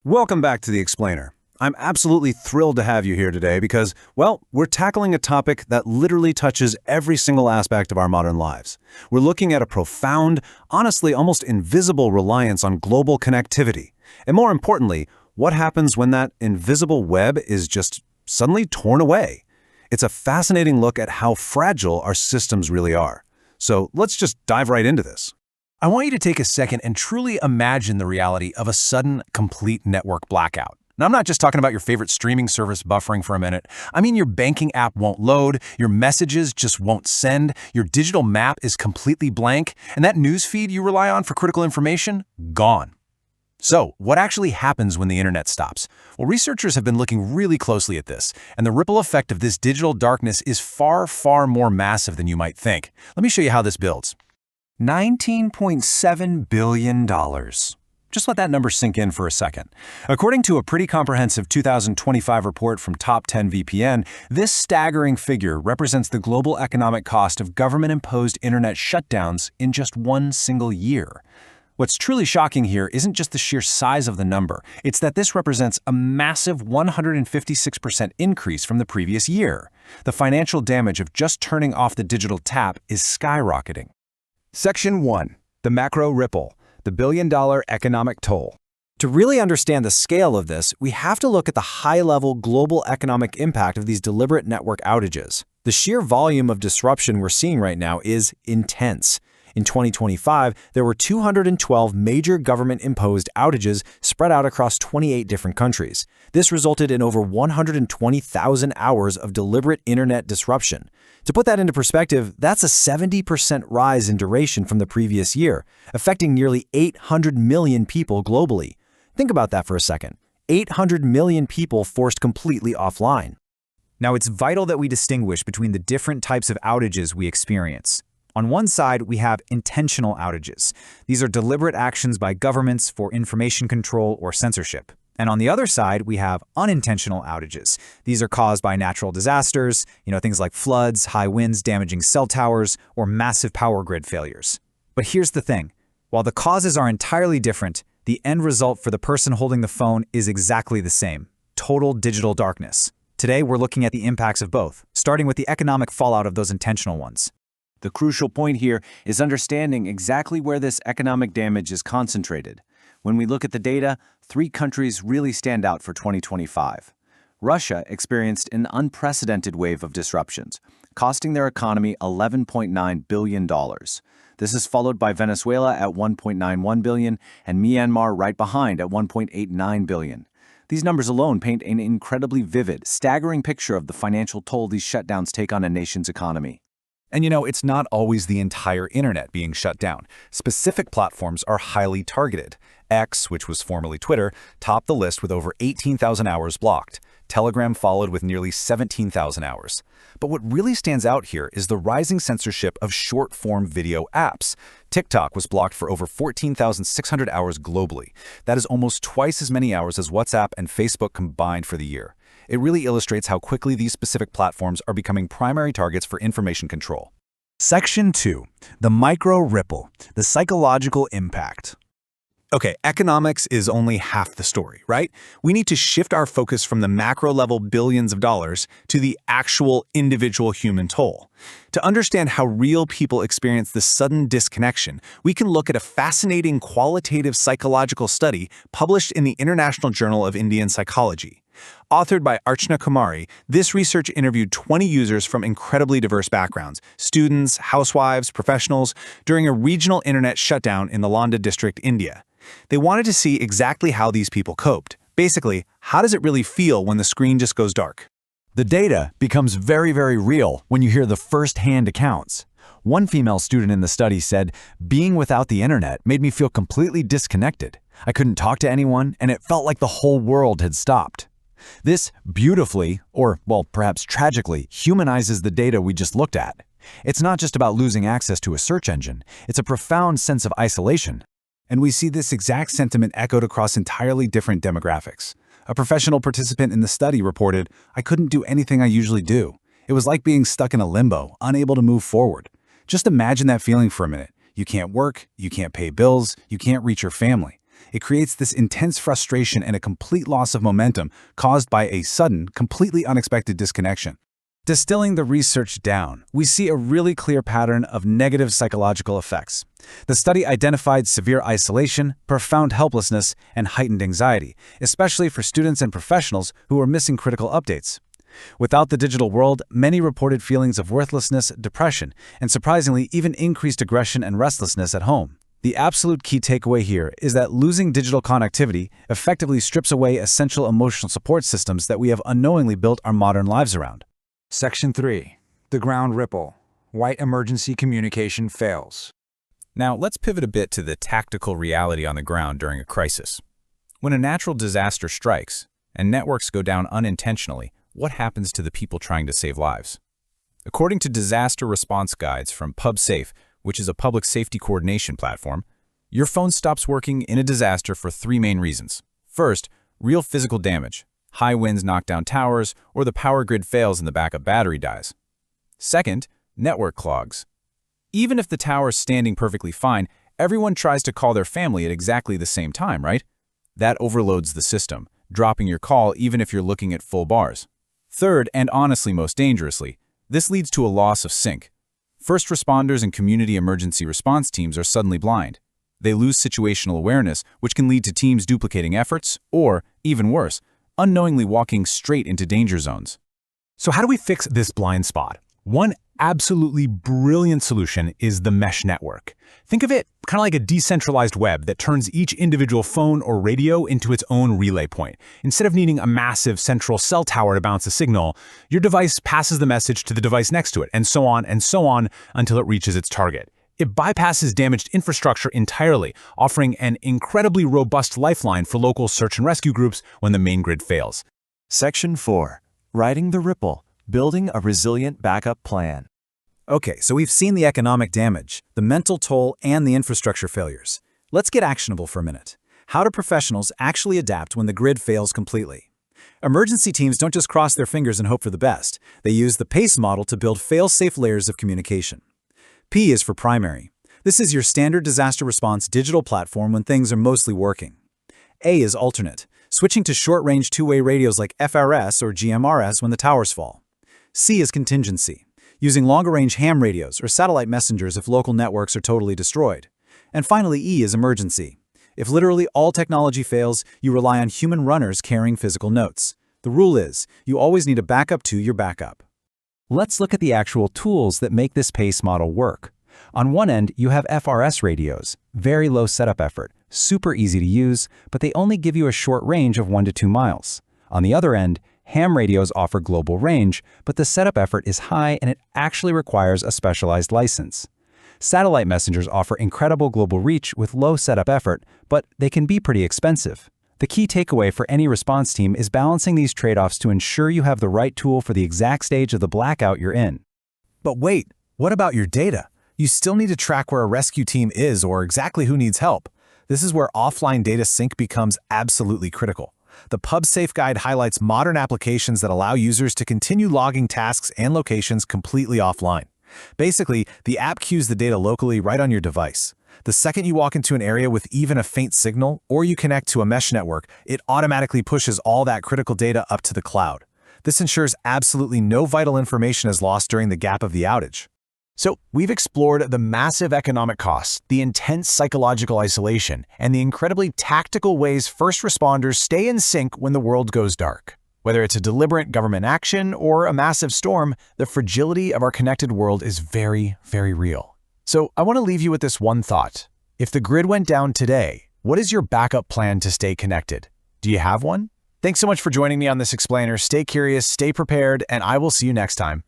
Welcome back to The Explainer. I'm absolutely thrilled to have you here today because, well, we're tackling a topic that literally touches every single aspect of our modern lives. We're looking at a profound, honestly almost invisible reliance on global connectivity. And more importantly, what happens when that invisible web is just suddenly torn away? It's a fascinating look at how fragile our systems really are. So let's just dive right into this. I want you to take a second and truly imagine the reality of a sudden, complete network blackout. Now, I'm not just talking about your favorite streaming service buffering for a minute. I mean, your banking app won't load, your messages just won't send, your digital map is completely blank, and that news feed you rely on for critical information, gone. So, what actually happens when the internet stops? Well, researchers have been looking really closely at this, and the ripple effect of this digital darkness is far, far more massive than you might think. Let me show you how this builds. $19.7 billion. Just let that number sink in for a second. According to a pretty comprehensive 2025 report from Top 10 VPN, this staggering figure represents the global economic cost of government-imposed internet shutdowns in just one single year. What's truly shocking here isn't just the sheer size of the number, it's that this represents a massive 156% increase from the previous year. The financial damage of just turning off the digital tap is skyrocketing. Section 1. The macro ripple, the billion-dollar economic toll. To really understand the scale of this, we have to look at the high-level global economic impact of these deliberate network outages. The sheer volume of disruption we're seeing right now is intense. In 2025, there were 212 major government-imposed outages spread out across 28 different countries. This resulted in over 120,000 hours of deliberate internet disruption. To put that into perspective, that's a 70% rise in duration from the previous year, affecting nearly 800 million people globally. Think about that for a second. 800 million people forced completely offline. Now, it's vital that we distinguish between the different types of outages we experience. On one side, we have intentional outages. These are deliberate actions by governments for information control or censorship. And on the other side, we have unintentional outages. These are caused by natural disasters, things like floods, high winds damaging cell towers, or massive power grid failures. But here's the thing. While the causes are entirely different, the end result for the person holding the phone is exactly the same: total digital darkness. Today, we're looking at the impacts of both, starting with the economic fallout of those intentional ones. The crucial point here is understanding exactly where this economic damage is concentrated. When we look at the data, 3 countries really stand out for 2025. Russia experienced an unprecedented wave of disruptions, costing their economy $11.9 billion. This is followed by Venezuela at $1.91 billion and Myanmar right behind at $1.89 billion. These numbers alone paint an incredibly vivid, staggering picture of the financial toll these shutdowns take on a nation's economy. And it's not always the entire internet being shut down. Specific platforms are highly targeted. X, which was formerly Twitter, topped the list with over 18,000 hours blocked. Telegram followed with nearly 17,000 hours. But what really stands out here is the rising censorship of short-form video apps. TikTok was blocked for over 14,600 hours globally. That is almost twice as many hours as WhatsApp and Facebook combined for the year. It really illustrates how quickly these specific platforms are becoming primary targets for information control. Section 2. The micro ripple, the psychological impact. Okay, economics is only half the story, right? We need to shift our focus from the macro-level billions of dollars to the actual individual human toll. To understand how real people experience this sudden disconnection, we can look at a fascinating qualitative psychological study published in the International Journal of Indian Psychology. Authored by Archana Kumari, this research interviewed 20 users from incredibly diverse backgrounds, students, housewives, professionals, during a regional internet shutdown in the Landa district, India. They wanted to see exactly how these people coped. Basically, how does it really feel when the screen just goes dark? The data becomes very, very real when you hear the first-hand accounts. One female student in the study said, "Being without the internet made me feel completely disconnected. I couldn't talk to anyone, and it felt like the whole world had stopped." This beautifully, or perhaps tragically, humanizes the data we just looked at. It's not just about losing access to a search engine, it's a profound sense of isolation. And we see this exact sentiment echoed across entirely different demographics. A professional participant in the study reported, "I couldn't do anything I usually do. It was like being stuck in a limbo, unable to move forward." Just imagine that feeling for a minute. You can't work, you can't pay bills, you can't reach your family. It creates this intense frustration and a complete loss of momentum caused by a sudden, completely unexpected disconnection. Distilling the research down, we see a really clear pattern of negative psychological effects. The study identified severe isolation, profound helplessness, and heightened anxiety, especially for students and professionals who are missing critical updates. Without the digital world, many reported feelings of worthlessness, depression, and surprisingly, even increased aggression and restlessness at home. The absolute key takeaway here is that losing digital connectivity effectively strips away essential emotional support systems that we have unknowingly built our modern lives around. Section 3. The ground ripple. White emergency communication fails. Now, let's pivot a bit to the tactical reality on the ground during a crisis. When a natural disaster strikes and networks go down unintentionally, what happens to the people trying to save lives? According to disaster response guides from PubSafe, which is a public safety coordination platform, your phone stops working in a disaster for 3 main reasons. First, real physical damage. High winds knock down towers, or the power grid fails and the backup battery dies. Second, network clogs. Even if the tower's standing perfectly fine, everyone tries to call their family at exactly the same time, right? That overloads the system, dropping your call even if you're looking at full bars. Third, and honestly most dangerously, this leads to a loss of sync. First responders and community emergency response teams are suddenly blind. They lose situational awareness, which can lead to teams duplicating efforts, or, even worse, unknowingly walking straight into danger zones. So how do we fix this blind spot? One absolutely brilliant solution is the mesh network. Think of it kind of like a decentralized web that turns each individual phone or radio into its own relay point. Instead of needing a massive central cell tower to bounce a signal, your device passes the message to the device next to it, and so on until it reaches its target. It bypasses damaged infrastructure entirely, offering an incredibly robust lifeline for local search and rescue groups when the main grid fails. Section 4. Riding the ripple. Building a resilient backup plan. Okay, so we've seen the economic damage, the mental toll, and the infrastructure failures. Let's get actionable for a minute. How do professionals actually adapt when the grid fails completely? Emergency teams don't just cross their fingers and hope for the best. They use the PACE model to build fail-safe layers of communication. P is for primary. This is your standard disaster response digital platform when things are mostly working. A is alternate, switching to short-range two-way radios like FRS or GMRS when the towers fall. C is contingency, using longer-range ham radios or satellite messengers if local networks are totally destroyed. And finally, E is emergency. If literally all technology fails, you rely on human runners carrying physical notes. The rule is, you always need a backup to your backup. Let's look at the actual tools that make this PACE model work. On one end, you have FRS radios, very low setup effort, super easy to use, but they only give you a short range of 1 to 2 miles. On the other end, ham radios offer global range, but the setup effort is high and it actually requires a specialized license. Satellite messengers offer incredible global reach with low setup effort, but they can be pretty expensive. The key takeaway for any response team is balancing these trade-offs to ensure you have the right tool for the exact stage of the blackout you're in. But wait, what about your data? You still need to track where a rescue team is or exactly who needs help. This is where offline data sync becomes absolutely critical. The PubSafe guide highlights modern applications that allow users to continue logging tasks and locations completely offline. Basically, the app queues the data locally right on your device. The second you walk into an area with even a faint signal, or you connect to a mesh network, it automatically pushes all that critical data up to the cloud. This ensures absolutely no vital information is lost during the gap of the outage. So, we've explored the massive economic costs, the intense psychological isolation, and the incredibly tactical ways first responders stay in sync when the world goes dark. Whether it's a deliberate government action or a massive storm, the fragility of our connected world is very, very real. So I want to leave you with this one thought. If the grid went down today, what is your backup plan to stay connected? Do you have one? Thanks so much for joining me on this explainer. Stay curious, stay prepared, and I will see you next time.